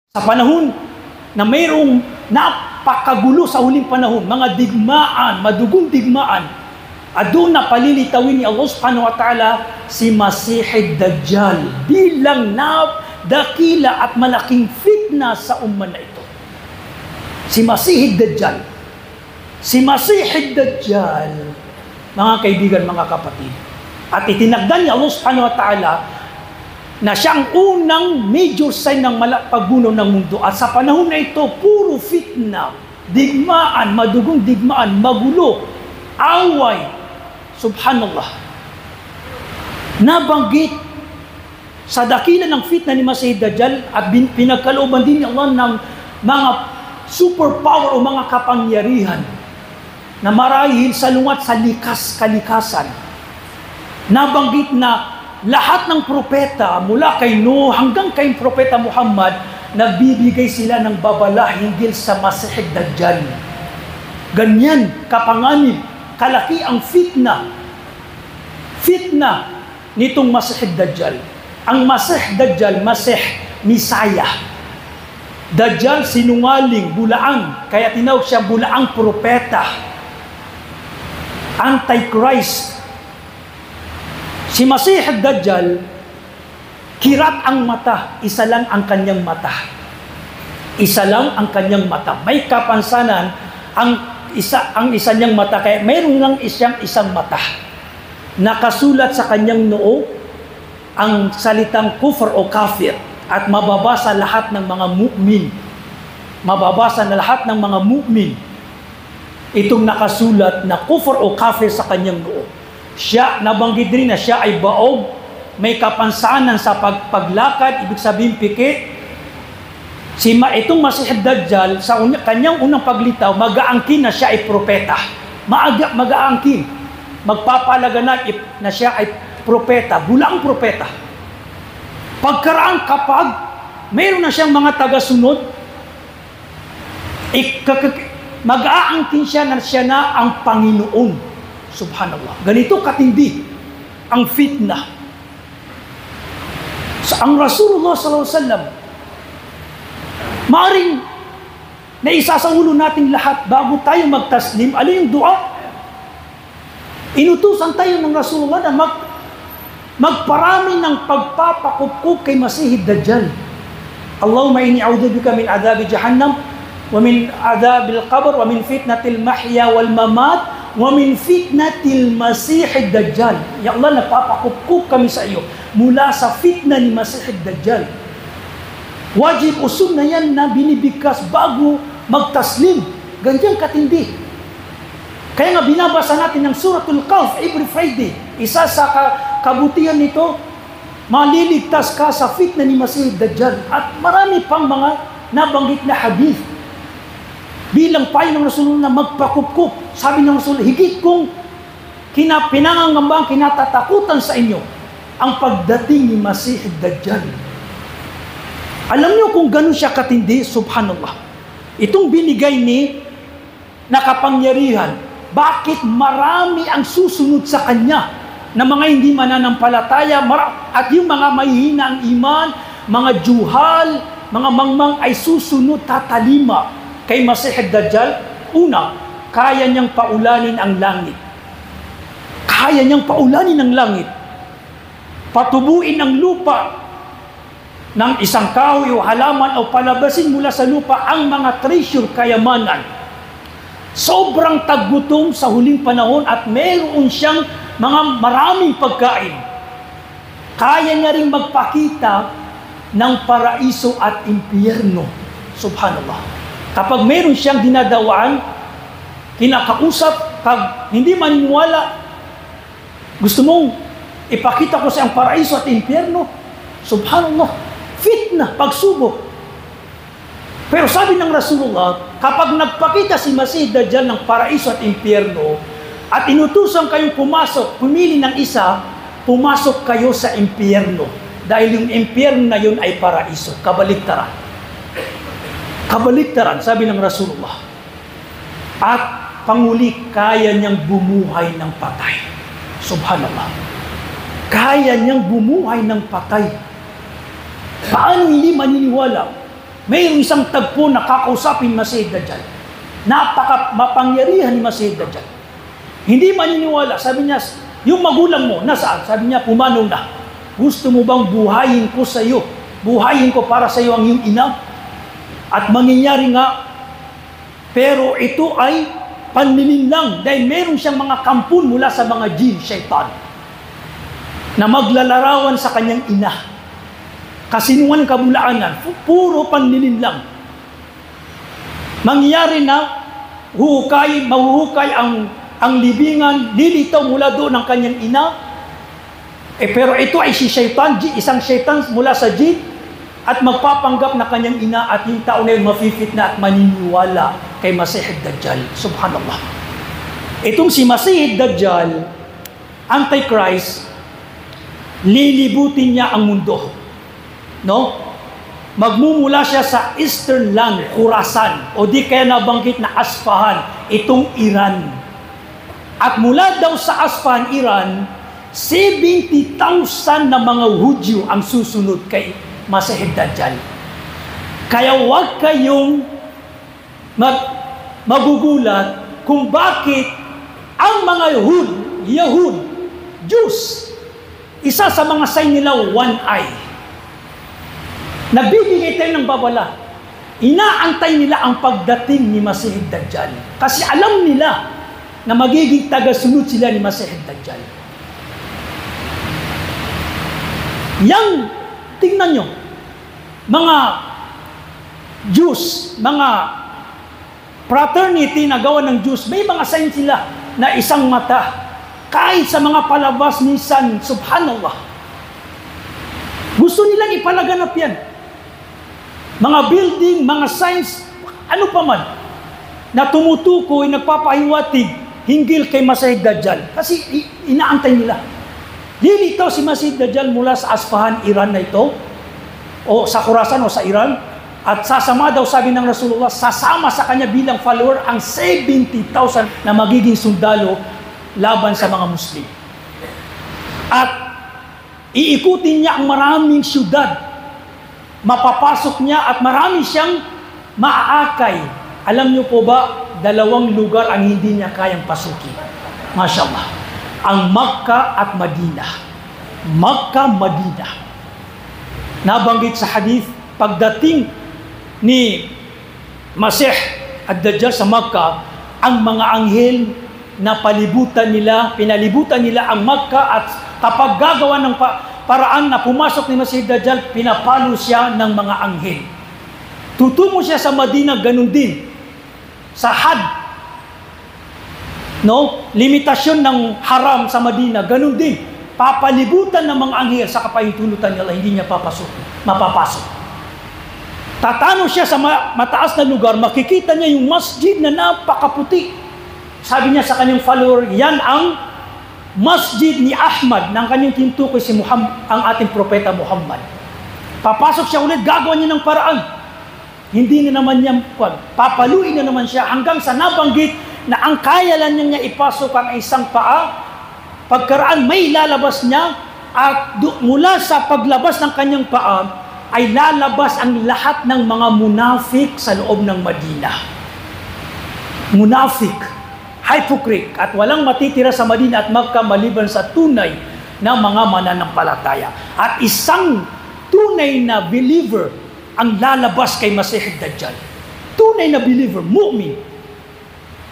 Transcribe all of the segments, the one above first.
Sa panahon na mayroong napakagulo sa huling panahon, mga digmaan, madugong digmaan, at doon na palilitawin ni Allah subhanahu wa ta'ala si Masih Dajjal bilang dakila at malaking fitna sa umman na ito. Si Masih Dajjal. Si Masih Dajjal, mga kaibigan, mga kapatid, at itinagdan ni Allah subhanahu wa ta'ala na siya ang unang major sign ng paggunaw ng mundo. At sa panahon na ito, puro fitna, digmaan, madugong digmaan, magulo, away. Subhanallah. Nabanggit sa dakila ng fitna ni Masih Dajjal at pinagkalooban din ni Allah ng mga superpower o mga kapangyarihan na marahil salungat sa kalikasan. Nabanggit na lahat ng propeta mula kay Nuh hanggang kay propeta Muhammad, nagbibigay sila ng babala hinggil sa Masih Dajjal. Ganyan kapanganib, kalaki ang fitna nitong Masih Dajjal. Ang Masih Dajjal, Masih, Misaya. Dajjal, sinungaling, bulaang, kaya tinawag siya bulaang propeta. Antichrist. Si Masih Dajjal, kirat ang mata, isa lang ang kanyang mata. Isa lang ang kanyang mata. May kapansanan ang isa niyang mata, kaya mayroon lang isang mata. Nakasulat sa kanyang noo ang salitang kufr o kafir at mababasa lahat ng mga mu'min. Mababasa na lahat ng mga mu'min itong nakasulat na kufr o kafir sa kanyang noo. Siya, nabanggit rin na siya ay baog, may kapansanan sa paglakad, ibig sabihin piki. Itong Masih Dajjal, sa kanyang unang paglitaw, mag-aangkin na siya ay propeta. Mag-aangkin. Magpapalaganap na siya ay propeta, bulang propeta. Pagkaraan kapag mayroon na siyang mga tagasunod, mag-aangkin siya na ang Panginoon. Subhanallah. Ganito katindi ang fitna. Ang Rasulullah sallallahu alaihi wasallam, maaring na isa sa ulo nating lahat bago tayo magtaslim, ano yung dua? Inutusan tayo ng Rasulullah na magparami ng pagpapakupkup kay Masih Dajjal. Allahumma inni a'udzubika min adhabi jahannam wa min adhabil qabr wa min fitnatil mahya wal mamat wa min fitnatil Masih Dajjal. Ya Allah, nagpapakupkup kami sa iyo mula sa fitna ni Masih Dajjal. Wajib usul na yan na binibigkas bago magtaslim. Ganyan katindi. Kaya nga binabasa natin ng Suratul Kahf every Friday. Isa sa kabutihan nito, maliligtas ka sa fitna ni Masih Dajjal. At marami pang mga nabanggit na hadith. Bilang payo ng Rasulullah na magpakupkup. Sabi ng Rasulullah, higit kong pinangangambang, kinatatakutan sa inyo ang pagdating ni Masih Dajjal. Alam niyo kung gano'n siya katindi, subhanallah. Itong binigay ni nakapangyarihan, bakit marami ang susunod sa kanya na mga hindi mananampalataya at yung mga mahihina ang iman, mga juhal, mga mangmang ay susunod, tatalima kay Masih Dajjal. Una, kaya niyang paulanin ang langit. Kaya niyang paulanin ang langit. Patubuin ang lupa ng isang kahoy o halaman o palabasin mula sa lupa ang mga treasure, kayamanan. Sobrang taggutom sa huling panahon at meron siyang mga maraming pagkain. Kaya niya rin magpakita ng paraiso at impyerno. Subhanallah. Kapag meron siyang dinadawaan, kinakausap, pag hindi maniniwala, gusto mong ipakita ko sa ang paraiso at impyerno. Subhanallah. Fitna, pagsubok. Pero sabi ng Rasulullah, kapag nagpakita si Masih Dajjal ng paraiso at impyerno, at inutusan kayong pumasok, pumili ng isa, pumasok kayo sa impyerno. Dahil yung impyerno na yun ay paraiso. Kabaliktaran. Kabaliktaran, sabi ng Rasulullah. At panguli, kaya niyang bumuhay ng patay. Subhanallah. Kaya niyang bumuhay ng patay. Paano hindi maniniwala? mayroong isang tagpo na kakausapin Masih Dajjal. Napaka mapangyarihan ni Masih Dajjal. Hindi maniniwala. Sabi niya, yung magulang mo, nasaan? Sabi niya, pumanaw na. Gusto mo bang buhayin ko sa iyo? Buhayin ko para sa iyo ang iyong ina? At mangyayari nga, pero ito ay panlilin lang dahil meron siyang mga kampun mula sa mga jinn, syaitan, na maglalarawan sa kanyang ina. Kasinuan kabulaanan, puro panlilin lang. Mangyayari na mahuhukay ang libingan, lilitaw mula doon ng kanyang ina. Pero ito ay si syaitan, isang syaitan mula sa jinn, at magpapanggap na kanyang ina, at yung tao na yun mafifit na at maniniwala kay Masih Dajjal. Subhanallah. Itong si Masih Dajjal, Antichrist, lilibutin niya ang mundo. No? Magmumula siya sa Eastern land, Khurasan, o di kaya nabanggit na Asfahan, itong Iran. At mula daw sa Asfahan, Iran, 70,000 na mga Hudyo ang susunod kay Masih Dajjal. Kaya huwag kayong magugulat kung bakit ang mga Yahud, Jews, isa sa mga sign nila, one eye. Nagbibigay tayo ng babala. Inaantay nila ang pagdating ni Masih Dajjal. Kasi alam nila na magiging tagasunod sila ni Masih Dajjal. Yang, tingnan nyo, mga Jews, mga fraternity na gawa ng Jews, may mga sign sila na isang mata. Kahit sa mga palabas minsan, subhanallah. Gusto nilang ipalaganap yan. Mga building, mga signs, ano pa man, na tumutukoy, nagpapahiwatig, hinggil kay Masih Dajjal. Kasi inaantay nila. Lilitaw si Masih Dajjal mula sa Asfahan, Iran na ito, o sa Khurasan o sa Iran, at sasama daw, sabi ng Rasulullah, sasama sa kanya bilang follower ang 70,000 na magiging sundalo laban sa mga Muslim. At iikutin niya ang maraming syudad. Mapapasok niya at marami siyang maaakay. Alam niyo po ba, 2 lugar ang hindi niya kayang pasukin. Mashallah. Ang Makkah at Madina. Makkah, Madina. Nabanggit sa hadith, pagdating ni Masih Dajjal sa Makkah, ang mga anghel na pinalibutan nila ang Makkah, at kapag gagawa ng paraan na pumasok ni Masih Dajjal, pinapalo siya ng mga anghel. Tutungo siya sa Madina, ganun din. Sa Had, no? Limitasyon ng haram sa Madina, ganun din. Papalibutan ng mga anghel sa kapahintulutan nila, hindi niya mapapasok. Tatano siya sa mataas na lugar, makikita niya yung masjid na napakaputi. Sabi niya sa kanyang follower, yan ang masjid ni Ahmad, ng kanyang tinutukoy si Muhammad, ang ating propeta Muhammad. Papasok siya ulit, gagawa niya ng paraan. Hindi na naman niya, papaluin na naman siya, hanggang sa nabanggit na ang kaya lang niya ipasok ang isang paa, pagkaraan may lalabas niya, at mula sa paglabas ng kanyang paa, ay lalabas ang lahat ng mga munafik sa loob ng Madina. Munafik, hypocrite, at walang matitira sa Madina at Makkah maliban sa tunay na mga mananampalataya. At isang tunay na believer ang lalabas kay Masih Dajjal. Tunay na believer, mu'min.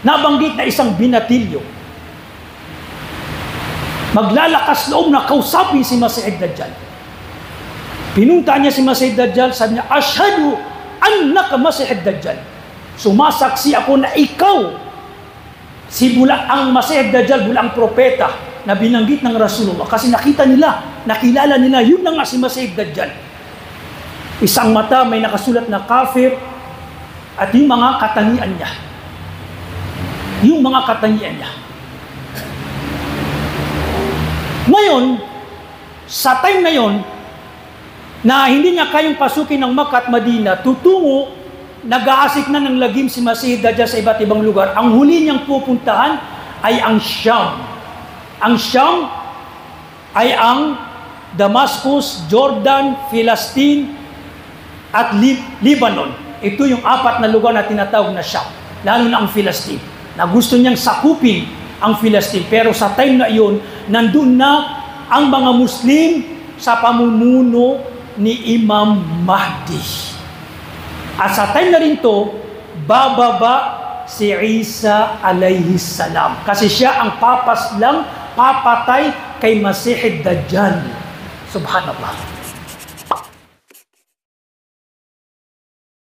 Nabanggit na isang binatilyo. Maglalakas loob na kausapin si Masih Dajjal. Pinunta niya si Masih Dajjal, sabi niya, Ashhadu annaka Masih Dajjal. Sumasaksi ako na ikaw ang Masih Dajjal, bulang propeta na binanggit ng Rasulullah. Kasi nakilala nila, yun na nga si Masih Dajjal. Isang mata, may nakasulat na kafir, at yung mga katangian niya. Ngayon, sa time na yon, na hindi niya kayang pasukin ng Makkah at Madina, nag-aasik na ng lagim si Masih Dajjal sa iba't ibang lugar. Ang huli niyang pupuntahan ay ang Sham. Ang Sham ay ang Damascus, Jordan, Palestine, at Lebanon. Ito yung 4 na lugar na tinatawag na Sham, lalo na ang Philistine, na gusto niyang sakupin ang Philistine. Pero sa time na iyon, nandun na ang mga Muslim sa pamumuno ni Imam Mahdi. At sa time na rin to, bababa si Isa alayhi salam. Kasi siya ang papatay kay Masih Dajjal. Subhanallah.